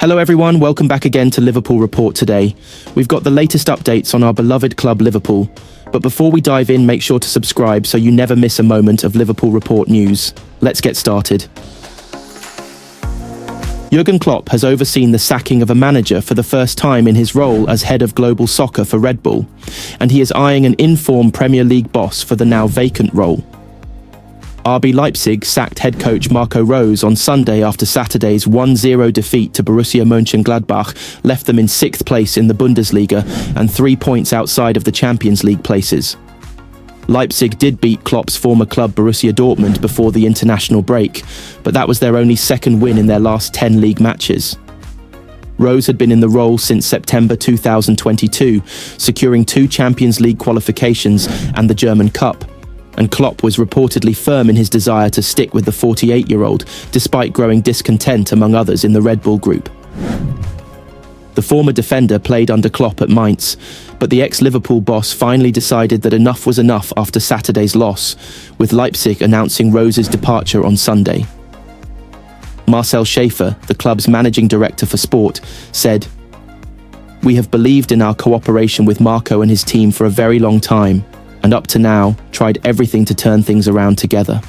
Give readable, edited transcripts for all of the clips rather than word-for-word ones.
Hello everyone, welcome back again to Liverpool Report today. We've got the latest updates on our beloved club Liverpool. But before we dive in, make sure to subscribe so you never miss a moment of Liverpool Report news. Let's get started. Jurgen Klopp has overseen the sacking of a manager for the first time in his role as head of global soccer for Red Bull, and he is eyeing an in-form Premier League boss for the now vacant role. RB Leipzig sacked head coach Marco Rose on Sunday after Saturday's 1-0 defeat to Borussia Mönchengladbach left them in 6th place in the Bundesliga and 3 points outside of the Champions League places. Leipzig did beat Klopp's former club Borussia Dortmund before the international break, but that was their only second win in their last 10 league matches. Rose had been in the role since September 2022, securing 2 Champions League qualifications and the German Cup. And Klopp was reportedly firm in his desire to stick with the 48-year-old, despite growing discontent among others in the Red Bull group. The former defender played under Klopp at Mainz, but the ex-Liverpool boss finally decided that enough was enough after Saturday's loss, with Leipzig announcing Rose's departure on Sunday. Marcel Schäfer, the club's managing director for sport, said, "We have believed in our cooperation with Marco and his team for a very long time, and up to now, tried everything to turn things around together.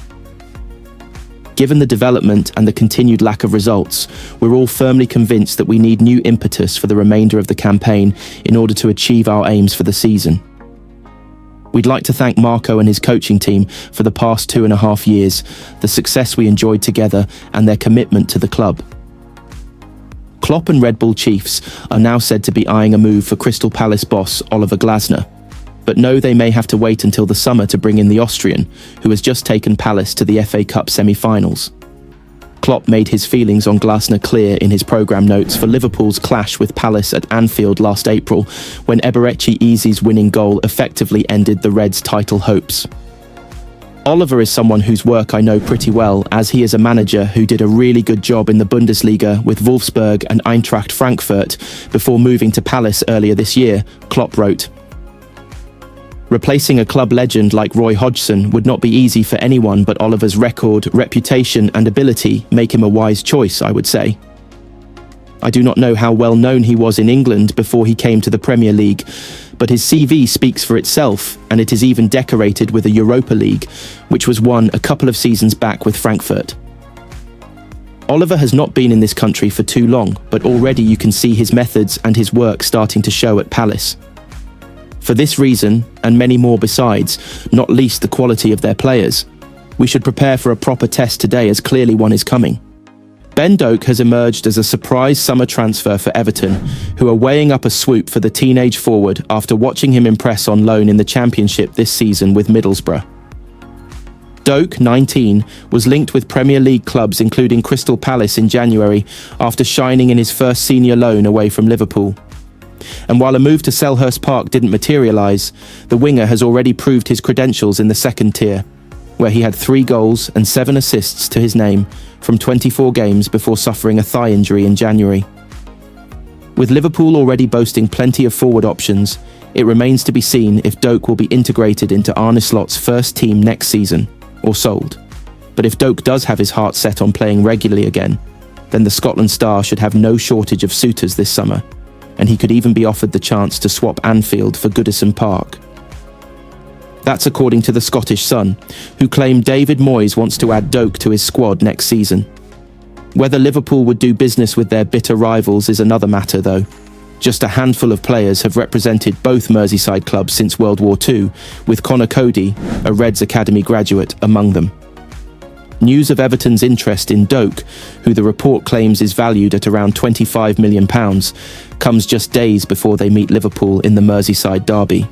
Given the development and the continued lack of results, we're all firmly convinced that we need new impetus for the remainder of the campaign in order to achieve our aims for the season. We'd like to thank Marco and his coaching team for the past 2.5 years, the success we enjoyed together and their commitment to the club." Klopp and Red Bull Chiefs are now said to be eyeing a move for Crystal Palace boss Oliver Glasner, but know they may have to wait until the summer to bring in the Austrian, who has just taken Palace to the FA Cup semi-finals. Klopp made his feelings on Glasner clear in his programme notes for Liverpool's clash with Palace at Anfield last April, when Eberechi Eze's winning goal effectively ended the Reds' title hopes. "Oliver is someone whose work I know pretty well, as he is a manager who did a really good job in the Bundesliga with Wolfsburg and Eintracht Frankfurt before moving to Palace earlier this year," Klopp wrote. Replacing a club legend like Roy Hodgson would not be easy for anyone, but Oliver's record, reputation and ability make him a wise choice, I would say. I do not know how well known he was in England before he came to the Premier League, but his CV speaks for itself, and it is even decorated with a Europa League, which was won a couple of seasons back with Frankfurt. Oliver has not been in this country for too long, but already you can see his methods and his work starting to show at Palace. For this reason, and many more besides, not least the quality of their players, we should prepare for a proper test today, as clearly one is coming. Ben Doak has emerged as a surprise summer transfer for Everton, who are weighing up a swoop for the teenage forward after watching him impress on loan in the Championship this season with Middlesbrough. Doak, 19, was linked with Premier League clubs including Crystal Palace in January after shining in his first senior loan away from Liverpool. And while a move to Selhurst Park didn't materialise, the winger has already proved his credentials in the second tier, where he had 3 goals and 7 assists to his name from 24 games before suffering a thigh injury in January. With Liverpool already boasting plenty of forward options, it remains to be seen if Doak will be integrated into Arne Slot's first team next season, or sold. But if Doak does have his heart set on playing regularly again, then the Scotland star should have no shortage of suitors this summer, and he could even be offered the chance to swap Anfield for Goodison Park. That's according to the Scottish Sun, who claimed David Moyes wants to add Doak to his squad next season. Whether Liverpool would do business with their bitter rivals is another matter, though. Just a handful of players have represented both Merseyside clubs since World War II, with Conor Cody, a Reds Academy graduate, among them. News of Everton's interest in Doak, who the report claims is valued at around £25 million, comes just days before they meet Liverpool in the Merseyside derby.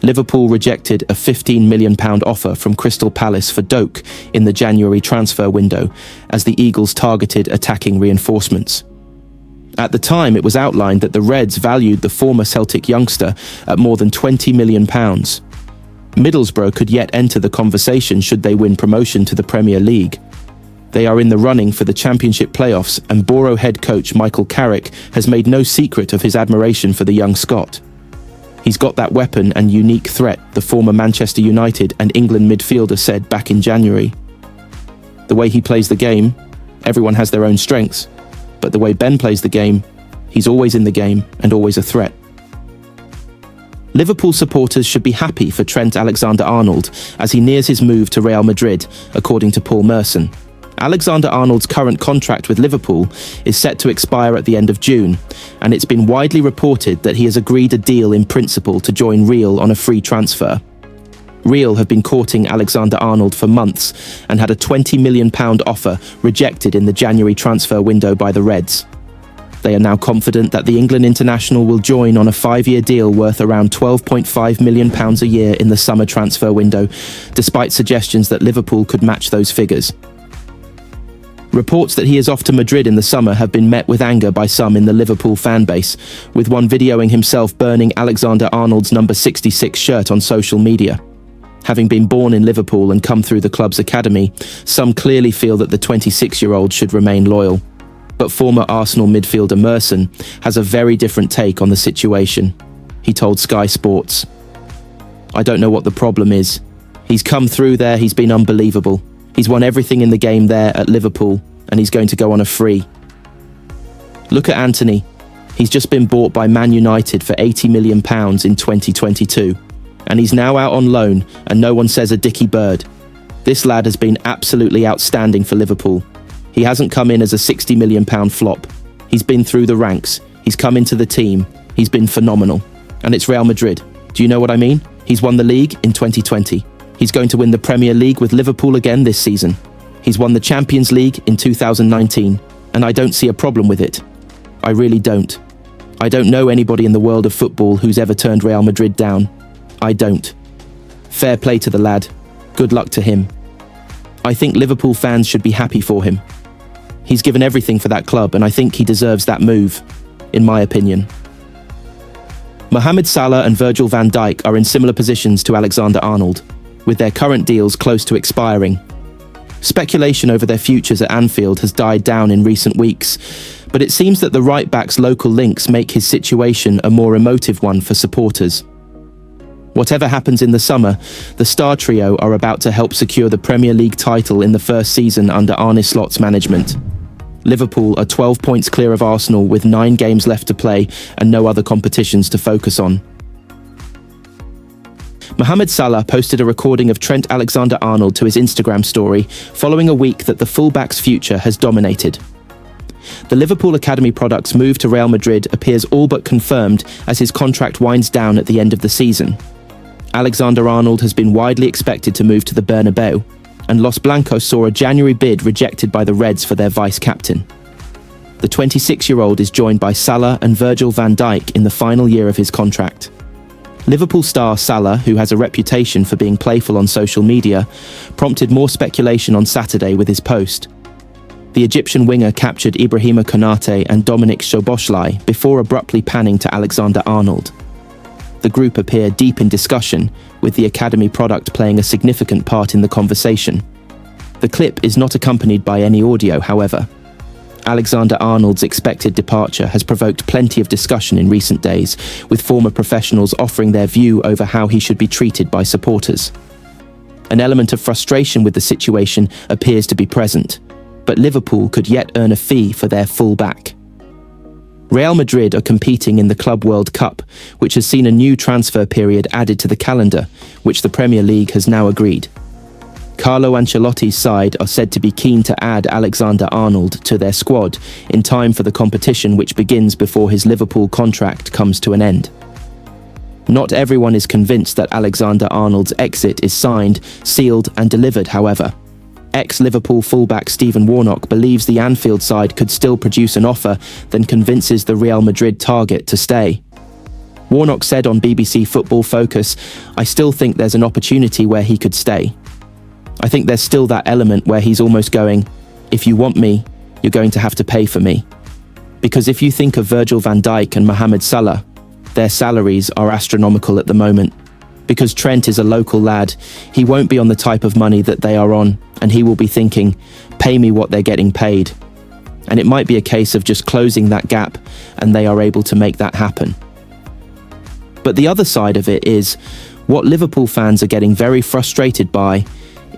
Liverpool rejected a £15 million offer from Crystal Palace for Doak in the January transfer window, as the Eagles targeted attacking reinforcements. At the time, it was outlined that the Reds valued the former Celtic youngster at more than £20 million. Middlesbrough could yet enter the conversation should they win promotion to the Premier League. They are in the running for the Championship playoffs, and Boro head coach Michael Carrick has made no secret of his admiration for the young Scot. He's got that weapon and unique threat, the former Manchester United and England midfielder said back in January. The way he plays the game, everyone has their own strengths. but the way Ben plays the game, he's always in the game and always a threat. Liverpool supporters should be happy for Trent Alexander-Arnold as he nears his move to Real Madrid, according to Paul Merson. Alexander-Arnold's current contract with Liverpool is set to expire at the end of June, and it's been widely reported that he has agreed a deal in principle to join Real on a free transfer. Real have been courting Alexander-Arnold for months and had a £20 million offer rejected in the January transfer window by the Reds. They are now confident that the England international will join on a 5-year deal worth around £12.5 million a year in the summer transfer window, despite suggestions that Liverpool could match those figures. Reports that he is off to Madrid in the summer have been met with anger by some in the Liverpool fan base, with one videoing himself burning Alexander-Arnold's number 66 shirt on social media. Having been born in Liverpool and come through the club's academy, some clearly feel that the 26-year-old should remain loyal. But former Arsenal midfielder Merson has a very different take on the situation. He told Sky Sports, "I don't know what the problem is. He's come through there, he's been unbelievable. He's won everything in the game there at Liverpool, and he's going to go on a free. Look at Antony. He's just been bought by Man United for £80 million in 2022, and he's now out on loan, and no one says a dicky bird. This lad has been absolutely outstanding for Liverpool. He hasn't come in as a £60 million flop. He's been through the ranks. He's come into the team. He's been phenomenal. And it's Real Madrid. Do you know what I mean? He's won the league in 2020. He's going to win the Premier League with Liverpool again this season. He's won the Champions League in 2019, and I don't see a problem with it. I really don't. I don't know anybody in the world of football who's ever turned Real Madrid down. I don't. Fair play to the lad. Good luck to him. I think Liverpool fans should be happy for him. He's given everything for that club, and I think he deserves that move, in my opinion." Mohamed Salah and Virgil van Dijk are in similar positions to Alexander-Arnold, with their current deals close to expiring. Speculation over their futures at Anfield has died down in recent weeks, but it seems that the right-back's local links make his situation a more emotive one for supporters. Whatever happens in the summer, the star trio are about to help secure the Premier League title in the first season under Arne Slot's management. Liverpool are 12 points clear of Arsenal with 9 games left to play and no other competitions to focus on. Mohamed Salah posted a recording of Trent Alexander-Arnold to his Instagram story following a week that the fullback's future has dominated. The Liverpool Academy product's move to Real Madrid appears all but confirmed as his contract winds down at the end of the season. Alexander-Arnold has been widely expected to move to the Bernabeu, and Los Blancos saw a January bid rejected by the Reds for their vice-captain. The 26-year-old is joined by Salah and Virgil van Dijk in the final year of his contract. Liverpool star Salah, who has a reputation for being playful on social media, prompted more speculation on Saturday with his post. The Egyptian winger captured Ibrahima Konate and Dominic Szoboszlai before abruptly panning to Alexander-Arnold. The group appear deep in discussion, with the Academy product playing a significant part in the conversation. The clip is not accompanied by any audio, however. Alexander-Arnold's expected departure has provoked plenty of discussion in recent days, with former professionals offering their view over how he should be treated by supporters. An element of frustration with the situation appears to be present, but Liverpool could yet earn a fee for their full-back. Real Madrid are competing in the Club World Cup, which has seen a new transfer period added to the calendar, which the Premier League has now agreed. Carlo Ancelotti's side are said to be keen to add Alexander-Arnold to their squad in time for the competition which begins before his Liverpool contract comes to an end. Not everyone is convinced that Alexander-Arnold's exit is signed, sealed and delivered, however. Ex-Liverpool fullback Stephen Warnock believes the Anfield side could still produce an offer, then convinces the Real Madrid target to stay. Warnock said on BBC Football Focus, "I still think there's an opportunity where he could stay. I think there's still that element where he's almost going, if you want me, you're going to have to pay for me. Because if you think of Virgil van Dijk and Mohamed Salah, their salaries are astronomical at the moment. Because Trent is a local lad, he won't be on the type of money that they are on, and he will be thinking, pay me what they're getting paid. And it might be a case of just closing that gap, and they are able to make that happen." But the other side of it is, what Liverpool fans are getting very frustrated by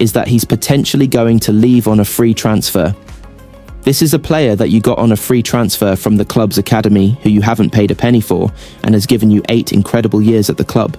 is that he's potentially going to leave on a free transfer. This is a player that you got on a free transfer from the club's academy, who you haven't paid a penny for, and has given you 8 incredible years at the club.